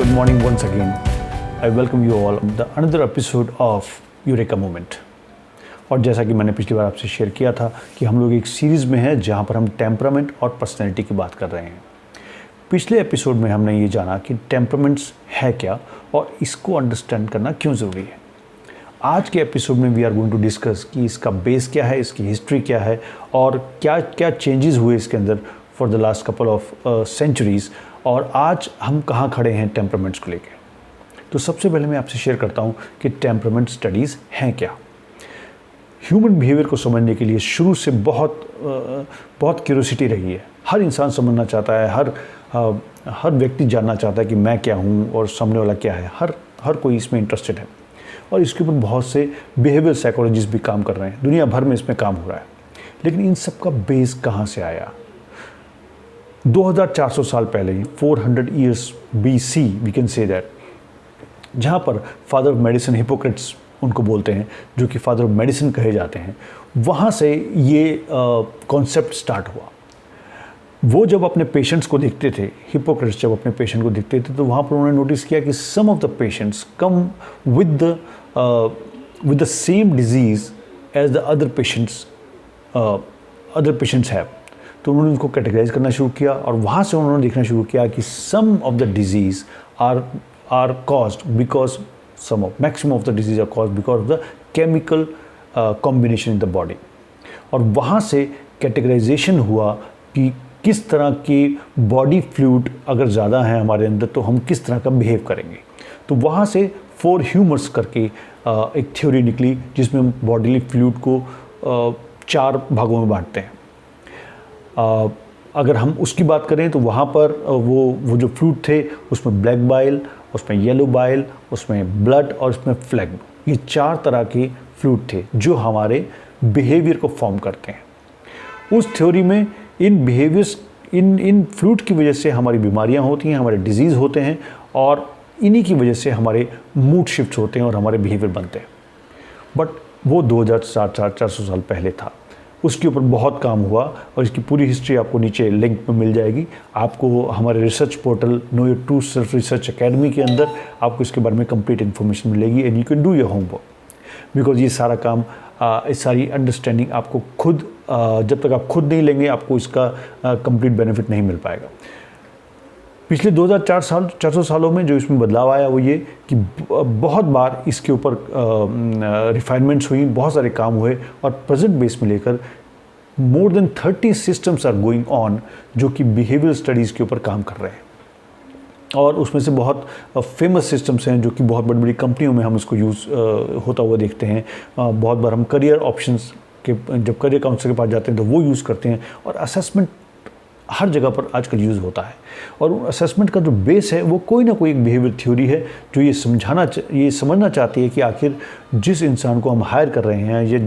Good morning once again. I welcome you all to another episode of eureka moment. और जैसा कि मैंने पिछली बार आपसे शेयर किया था कि हम लोग एक सीरीज़ में हैं जहां पर हम टेम्परामेंट और पर्सनैलिटी की बात कर रहे हैं। पिछले एपिसोड में हमने ये जाना कि टेम्परामेंट्स है क्या और इसको अंडरस्टैंड करना क्यों ज़रूरी है। आज के एपिसोड में we are going to discuss कि इसका बेस क्या है, इसकी हिस्ट्री क्या है और क्या क्या चेंजेस हुए इसके अंदर for the last couple of centuries, और आज हम कहाँ खड़े हैं टेम्परामेंट्स को लेकर। तो सबसे पहले मैं आपसे शेयर करता हूँ कि टेम्परामेंट स्टडीज़ हैं क्या। ह्यूमन बिहेवियर को समझने के लिए शुरू से बहुत क्यूरियोसिटी रही है। हर इंसान समझना चाहता है, हर व्यक्ति जानना चाहता है कि मैं क्या हूँ और सामने वाला क्या है। हर कोई इसमें इंटरेस्टेड है और इसके ऊपर बहुत से बिहेवियर साइकोलॉजिस्ट भी काम कर रहे हैं। दुनिया भर में इसमें काम हो रहा है। लेकिन इन सब का बेस कहाँ से आया? 2400 साल पहले, 400 years BC we can say that, जहाँ पर फादर ऑफ मेडिसिन हिपोक्रेट्स उनको बोलते हैं, जो कि फादर ऑफ मेडिसिन कहे जाते हैं, वहाँ से ये कॉन्सेप्ट स्टार्ट हुआ। वो जब अपने पेशेंट्स को देखते थे, हिपोक्रेट्स जब अपने पेशेंट को देखते थे, तो वहाँ पर उन्होंने नोटिस किया कि some of the patients come with the same disease as the other patients have. तो उन्होंने उनको कैटेगराइज करना शुरू किया और वहाँ से उन्होंने देखना शुरू किया कि some of the disease are caused because maximum of the disease are caused because of the chemical combination in the body. और वहाँ से कैटेगराइजेशन हुआ कि किस तरह के बॉडी फ्लूइड अगर ज़्यादा है हमारे अंदर तो हम किस तरह का बिहेव करेंगे। तो वहाँ से 4 ह्यूमर्स करके एक थ्योरी निकली जिसमें हम बॉडीली फ्लूइड को 4 भागों में बांटते हैं। अगर हम उसकी बात करें तो वहाँ पर वो जो फ्लूइड थे उसमें ब्लैक बाइल, उसमें येलो बाइल, उसमें ब्लड और उसमें फ्लैग, ये 4 तरह के फ्लूइड थे जो हमारे बिहेवियर को फॉर्म करते हैं। उस थ्योरी में इन बिहेवियर्स इन फ्लूइड की वजह से हमारी बीमारियां होती हैं, हमारे डिजीज़ होते हैं और इन्हीं की वजह से हमारे मूड शिफ्ट होते हैं और हमारे बिहेवियर बनते हैं। बट वो 2400 साल पहले था। उसके ऊपर बहुत काम हुआ और इसकी पूरी हिस्ट्री आपको नीचे लिंक में मिल जाएगी। आपको हमारे research portal know your true self research academy के अंदर आपको इसके बारे में कंप्लीट इन्फॉर्मेशन मिलेगी and you can do your homework. Because ये सारा काम इस सारी अंडरस्टैंडिंग आपको खुद जब तक आप खुद नहीं लेंगे आपको इसका कंप्लीट बेनिफिट नहीं मिल पाएगा। पिछले 2400 सालों में जो इसमें बदलाव आया वो ये कि बहुत बार इसके ऊपर रिफाइनमेंट्स हुई, बहुत सारे काम हुए और प्रेजेंट बेस में लेकर more than 30 systems are going on जो कि बिहेवियर स्टडीज़ के ऊपर काम कर रहे हैं। और उसमें से बहुत फेमस सिस्टम्स हैं जो कि बहुत बड़ी बड़ी कंपनियों में हम इसको यूज़ होता हुआ देखते हैं। बहुत बार हम करियर ऑप्शंस के जब करियर काउंसलर के पास जाते हैं तो वो यूज़ करते हैं और असेसमेंट हर जगह पर आजकल यूज़ होता है। और असेसमेंट का जो बेस है वो कोई ना कोई एक बिहेवियर थ्योरी है जो ये समझना चाहती है कि आखिर जिस इंसान को हम हायर कर रहे हैं या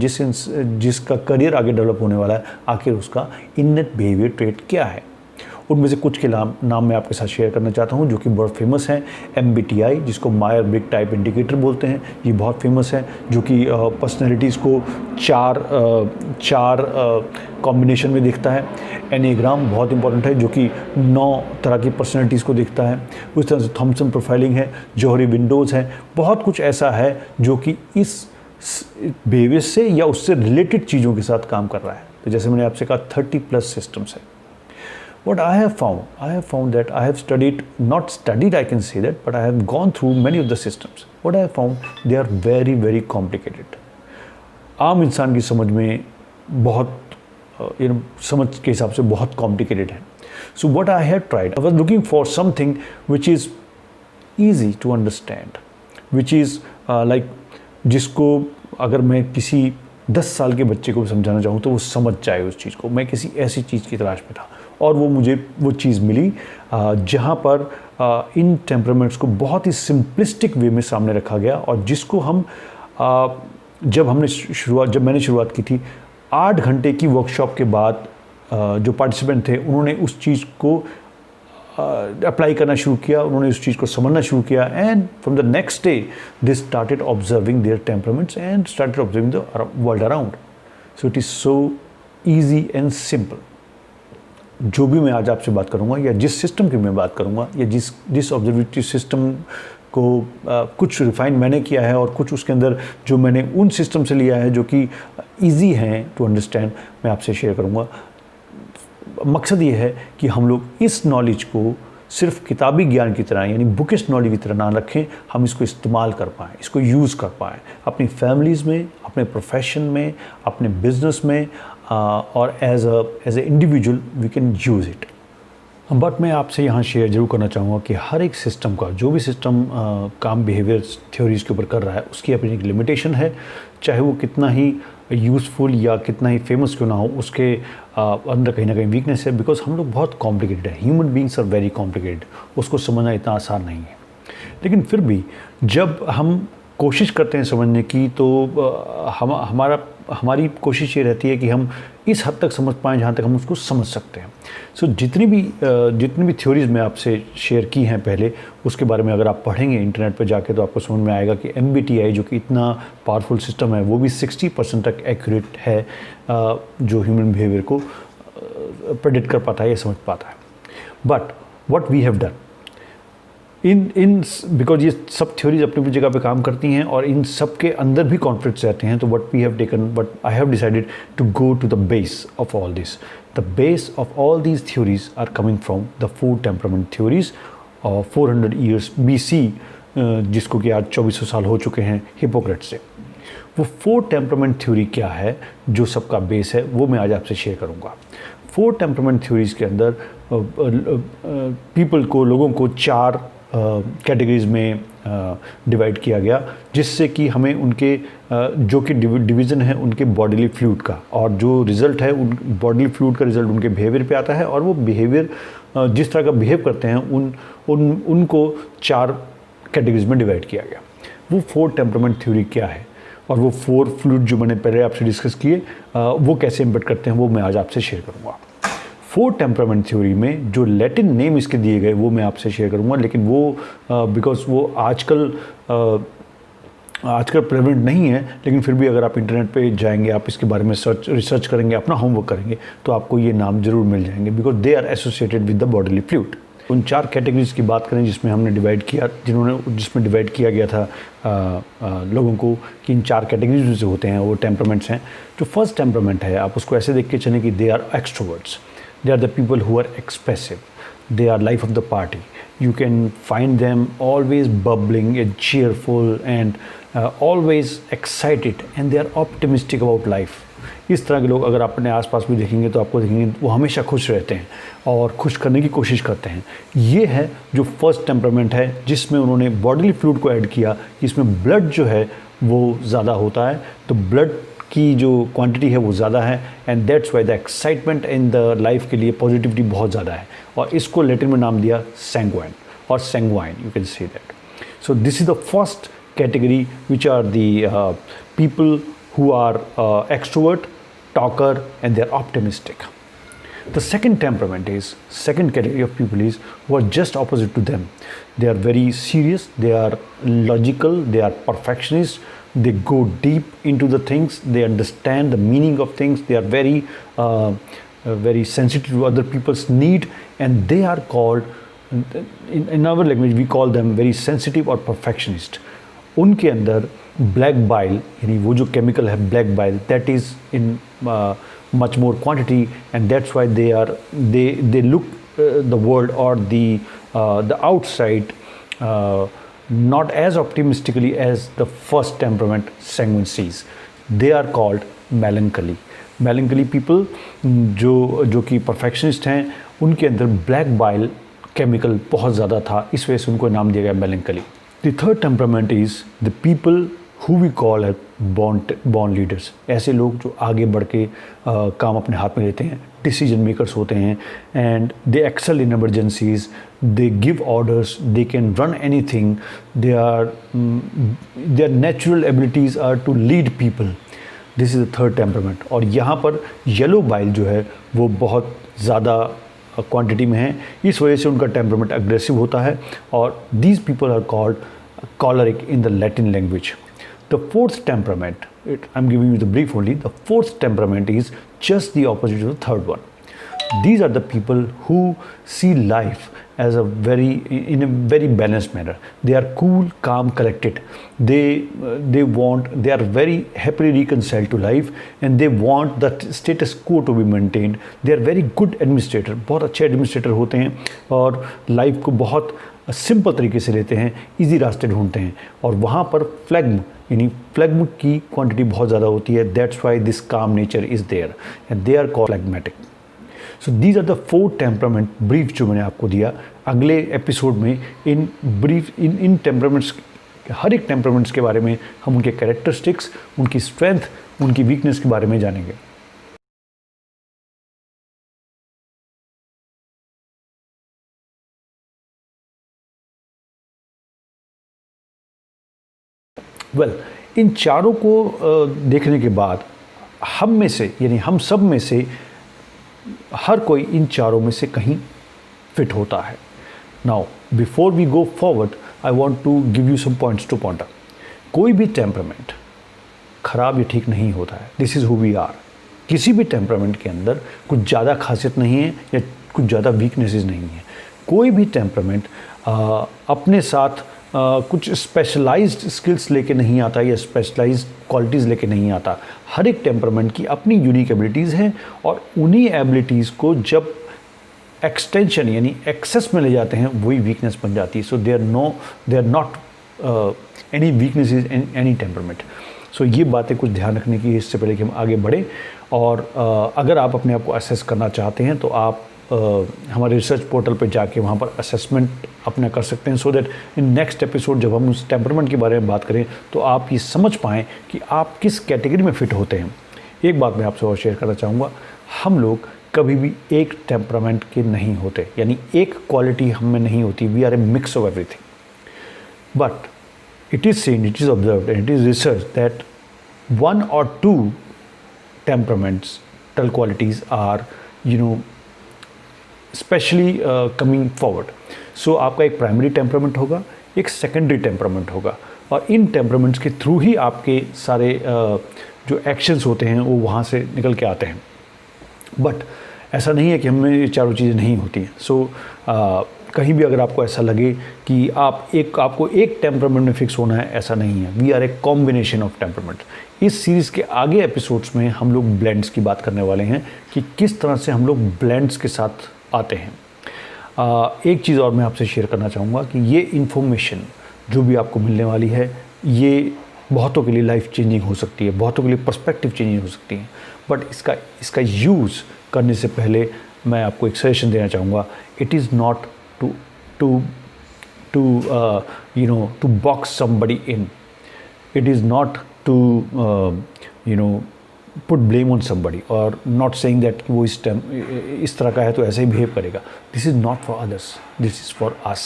जिसका करियर आगे डेवलप होने वाला है, आखिर उसका इननेट बिहेवियर ट्रेट क्या है। उनमें से कुछ के नाम मैं आपके साथ शेयर करना चाहता हूं जो कि बहुत फेमस हैं। MBTI, जिसको मायर ब्रिग टाइप इंडिकेटर बोलते हैं, ये बहुत फेमस है, जो कि पर्सनैलिटीज़ को चार कॉम्बिनेशन में देखता है। एनिग्राम बहुत इंपॉर्टेंट है जो कि 9 तरह की पर्सनैलिटीज़ को देखता है। उस तरह से थॉमसन प्रोफाइलिंग है, जौहरी विंडोज़ है, बहुत कुछ ऐसा है जो कि इस बिहेवियर से या उससे रिलेटेड चीज़ों के साथ काम कर रहा है। तो जैसे मैंने आपसे कहा 30+ सिस्टम्स है। What I have found that I have not studied, I can say that, but I have gone through many of the systems. What I have found, they are very, very complicated. आम इंसान की समझ में बहुत समझ के हिसाब से बहुत complicated है. So what I had tried, I was looking for something which is easy to understand, which is like जिसको अगर मैं किसी 10 साल के बच्चे को समझाना चाहूँ तो वो समझ जाए उस चीज़ को। मैं किसी ऐसी चीज़ की तलाश में था और मुझे वो चीज़ मिली जहाँ पर इन टेम्परामेंट्स को बहुत ही सिंपलिस्टिक वे में सामने रखा गया और जिसको हम जब मैंने शुरुआत की थी 8 घंटे की वर्कशॉप के बाद जो पार्टिसिपेंट थे उन्होंने उस चीज़ को अप्लाई करना शुरू किया, उन्होंने उस चीज़ को समझना शुरू किया and from the next day they started observing their temperaments and started observing the world around. So it is so easy and simple. जो भी मैं आज आपसे बात करूँगा या जिस सिस्टम की मैं बात करूँगा या जिस ऑब्जर्वेटरी सिस्टम को कुछ रिफाइन मैंने किया है और कुछ उसके अंदर जो मैंने उन सिस्टम से लिया है जो कि ईजी हैं टू अंडरस्टैंड, मैं आपसे शेयर करूँगा। मकसद ये है कि हम लोग इस नॉलेज को सिर्फ किताबी ज्ञान की तरह यानी बुकिश नॉलेज की तरह ना रखें, हम इसको इस्तेमाल कर पाएँ, इसको यूज़ कर पाएँ अपनी फैमिलीज़ में, अपने प्रोफेशन में, अपने बिजनेस में, और as a individual we can use it. But मैं आपसे यहाँ शेयर जरूर करना चाहूँगा कि हर एक सिस्टम का, जो भी सिस्टम काम बिहेवियर थ्योरीज़ के ऊपर कर रहा है, उसकी अपनी एक लिमिटेशन है। चाहे वो कितना ही यूज़फुल या कितना ही फेमस क्यों ना हो, उसके अंदर कहीं ना कहीं वीकनेस है। बिकॉज हम लोग बहुत कॉम्प्लिकेटेड है, human beings are very complicated, उसको समझना इतना आसान नहीं है। लेकिन फिर भी जब हम कोशिश करते हैं समझने की, तो हमारी कोशिश ये रहती है कि हम इस हद तक समझ पाएँ जहाँ तक हम उसको समझ सकते हैं। सो जितनी भी थ्योरीज़ मैं आपसे शेयर की हैं पहले, उसके बारे में अगर आप पढ़ेंगे इंटरनेट पर जाके तो आपको समझ में आएगा कि MBTI जो कि इतना पावरफुल सिस्टम है, वो भी 60% तक एक्यूरेट है, जो ह्यूमन बिहेवियर को प्रेडिक्ट कर पाता है या समझ पाता है। But what we have done because ये सब थ्योरीज अपनी अपनी जगह पे काम करती हैं और इन सब के अंदर भी कॉन्फ्लिक्ट्स रहते हैं, तो what we have taken, but I have decided to go to the base of all this. The base of all these theories are coming from the 4 temperament theories, 400 years BC, जिसको कि आज 2400 साल हो चुके हैं हिपोक्रेट्स से। वो 4 temperament theory क्या है जो सबका बेस है, वो मैं आज आपसे शेयर करूँगा। 4 टेम्परामेंट थ्योरीज़ के अंदर लोगों को 4 कैटेगरीज़ में डिवाइड किया गया, जिससे कि हमें उनके जो कि डिवीज़न है उनके बॉडीली फ्लूइड का, और जो रिज़ल्ट है उन बॉडीली फ्लूइड का रिज़ल्ट उनके बिहेवियर पे आता है, और वो बिहेवियर जिस तरह का बिहेव करते हैं उनको 4 कैटेगरीज में डिवाइड किया गया। वो 4 टेम्परामेंट थ्योरी क्या है और वो 4 फ्लूइड जो मैंने पहले आपसे डिस्कस किए वो कैसे इम्पेक्ट करते हैं, वो मैं आज आपसे शेयर करूँगा। 4 टेम्परामेंट थ्योरी में जो लैटिन नेम इसके दिए गए वो मैं आपसे शेयर करूँगा, लेकिन वो बिकॉज वो आजकल प्रेवलेंट नहीं है, लेकिन फिर भी अगर आप इंटरनेट पे जाएंगे, आप इसके बारे में रिसर्च करेंगे, अपना होमवर्क करेंगे, तो आपको ये नाम जरूर मिल जाएंगे, because they are associated with the bodily fluid. उन 4 कैटेगरीज की बात करें जिसमें हमने डिवाइड किया, जिसमें डिवाइड किया गया था लोगों को कि इन 4 कैटेगरीज में से होते हैं, वो टेम्परामेंट्स हैं। जो फर्स्ट टेम्परामेंट है, आप उसको ऐसे देख के चलें कि they are extroverts, they are the people who are expressive, they are life of the party, you can find them always bubbling and cheerful and always excited and they are optimistic about life। इस तरह के लोग अगर आप अपने आसपास भी देखेंगे तो आपको देखेंगे वो हमेशा खुश रहते हैं और खुश करने की कोशिश करते हैं। ये है जो फर्स्ट टेम्परामेंट है, जिसमें उन्होंने बॉडीली फ्लूइड को ऐड किया, जिसमें ब्लड जो है वो ज़्यादा होता है, तो ब्लड की जो क्वांटिटी है वो ज़्यादा है, and that's why the excitement in the life के लिए पॉजिटिविटी बहुत ज़्यादा है, और इसको लैटिन में नाम दिया सैंग्वाइन और sanguine, you can say that. So this is the first category which are the people who are extrovert, talker, and they are optimistic. The second category of people is who are just opposite to them. They are very serious, they are logical, they are perfectionists, they go deep into the things, they understand the meaning of things, they are very sensitive to other people's need, and they are called, in our language we call them very sensitive or perfectionist. उनके अंदर black bile, यानी वो जो chemical है black bile, that is in much more quantity, and that's why they look the world और the outside not as optimistically as the first temperament sanguine sees. They are called melancholy people, जो कि perfectionist हैं, उनके अंदर black bile chemical बहुत ज़्यादा था, इस वजह से उनको नाम दिया गया melancholy. The third temperament is the people who we call as born leaders. ऐसे लोग जो आगे बढ़ के काम अपने हाथ में लेते हैं, डिसीजन मेकर्स होते हैं, and they excel in emergencies, they give orders, they can run anything, their natural abilities are to lead people. This is the third temperament. और यहाँ पर येलो बाइल जो है वो बहुत ज़्यादा क्वांटिटी में है, इस वजह से उनका टेम्परामेंट अग्रेसिव होता है, और these people are called choleric in the Latin language. The fourth temperament, I'm giving you the brief only, the fourth temperament is just the opposite of the third one. these are the people who see life as a in a very balanced manner. They are cool, calm, collected. They are very happily reconciled to life, and they want the status quo to be maintained. They are very good administrator, बहुत अच्छे administrator होते हैं और life को बहुत simple तरीके से लेते हैं, इजी रास्ते ढूंढते हैं. और वहाँ पर फ्लेग्म यानी फ्लेग्म की क्वांटिटी बहुत ज़्यादा होती है. That's why this calm nature is there and they are called phlegmatic. So these are the 4 temperament brief जो मैंने आपको दिया. अगले एपिसोड में इन टेम्परामेंट्स, हर एक टेम्परामेंट्स के बारे में हम उनके कैरेक्टरिस्टिक्स, उनकी स्ट्रेंथ, उनकी वीकनेस के बारे में जानेंगे. इन चारों को देखने के बाद हम में से यानी हम सब में से हर कोई इन चारों में से कहीं फिट होता है. Now before we go forward I want to give you some points to point out. कोई भी टेम्परामेंट खराब या ठीक नहीं होता है. This is who we are. किसी भी टेम्परामेंट के अंदर कुछ ज़्यादा खासियत नहीं है या कुछ ज़्यादा वीकनेसेस नहीं है. कोई भी टेम्परामेंट अपने साथ कुछ स्पेशलाइज्ड स्किल्स लेके नहीं आता या स्पेशलाइज्ड क्वालिटीज़ लेके नहीं आता. हर एक टेम्परामेंट की अपनी यूनिक एबिलिटीज़ हैं और उन्हीं एबिलिटीज़ को जब एक्सटेंशन यानी एक्सेस में ले जाते हैं वही वीकनेस बन जाती है. So they are not any weaknesses in any temperament. So ये बातें कुछ ध्यान रखने की इससे पहले कि हम आगे बढ़ें. और अगर आप अपने आप को असेस करना चाहते हैं तो आप हमारे रिसर्च पोर्टल पे जाके वहाँ पर असेसमेंट अपना कर सकते हैं. So that in next episode जब हम उस टेम्परामेंट के बारे में बात करें तो आप ये समझ पाएँ कि आप किस कैटेगरी में फ़िट होते हैं. एक बात मैं आपसे और शेयर करना चाहूँगा. हम लोग कभी भी एक टेम्परामेंट के नहीं होते, यानी एक क्वालिटी हम में नहीं होती. We are a mix of everything. But it is seen, it is observed, and it is researched that 1 or 2 temperamental qualities are, especially coming forward. So आपका एक प्राइमरी टेम्परामेंट होगा, एक सेकेंडरी टेम्परामेंट होगा, और इन टेम्परामेंट्स के through ही आपके सारे जो एक्शंस होते हैं वो वहाँ से निकल के आते हैं. बट ऐसा नहीं है कि हमें ये चारों चीज़ें नहीं होती हैं. सो कहीं भी अगर आपको ऐसा लगे कि आपको एक टेम्परामेंट में फिक्स होना है, ऐसा नहीं है. We are a combination of temperament. इस सीरीज़ के आगे एपिसोड्स में हम लोग ब्लेंड्स की बात करने वाले हैं कि किस तरह से हम लोग ब्लेंड्स के साथ आते हैं. एक चीज़ और मैं आपसे शेयर करना चाहूँगा कि ये इन्फॉर्मेशन जो भी आपको मिलने वाली है ये बहुतों के लिए लाइफ चेंजिंग हो सकती है, बहुतों के लिए पर्सपेक्टिव चेंजिंग हो सकती है. बट इसका यूज़ करने से पहले मैं आपको एक सजेशन देना चाहूँगा. It is not to box somebody in. It is not to put blame on somebody or not saying that वो इस तरह का है तो ऐसे ही बिहेव करेगा. This is not for others. This is for us.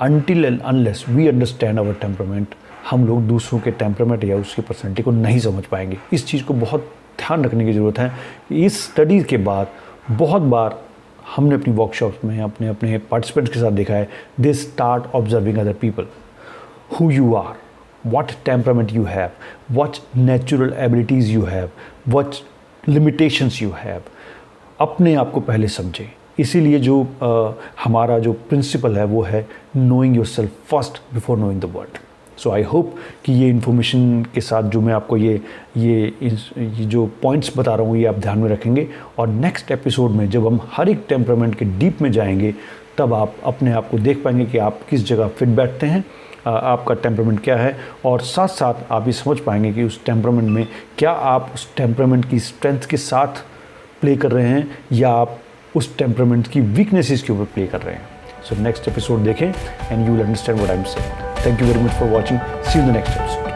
Until and unless we understand our temperament, हम लोग दूसरों के टेम्परामेंट या उसकी पर्सनैलिटी को नहीं समझ पाएंगे. इस चीज़ को बहुत ध्यान रखने की ज़रूरत है. इस स्टडीज़ के बाद बहुत बार हमने अपनी वर्कशॉप्स में अपने पार्टिसिपेंट्स के साथ देखा है, they start observing other people, who you are, what temperament you have, what natural abilities you have, what limitations you have. अपने आप को पहले समझें. इसीलिए जो हमारा जो प्रिंसिपल है वो है knowing your self first before knowing the world. So I hope कि ये इन्फॉर्मेशन के साथ जो मैं आपको ये जो पॉइंट्स बता रहा हूँ ये आप ध्यान में रखेंगे. और नेक्स्ट एपिसोड में जब हम हर एक टेम्परामेंट के डीप में जाएंगे तब आप अपने आप को देख पाएंगे कि आप किस जगह फिट बैठते हैं, आपका टेम्परामेंट क्या है, और साथ साथ आप ये समझ पाएंगे कि उस टेम्परामेंट में क्या आप उस टेम्परामेंट की स्ट्रेंथ के साथ प्ले कर रहे हैं या आप उस टेम्परामेंट की वीकनेसेस के ऊपर प्ले कर रहे हैं. सो नेक्स्ट एपिसोड देखें and you will understand what I am saying. Thank you very much for watching. See you in the next episode.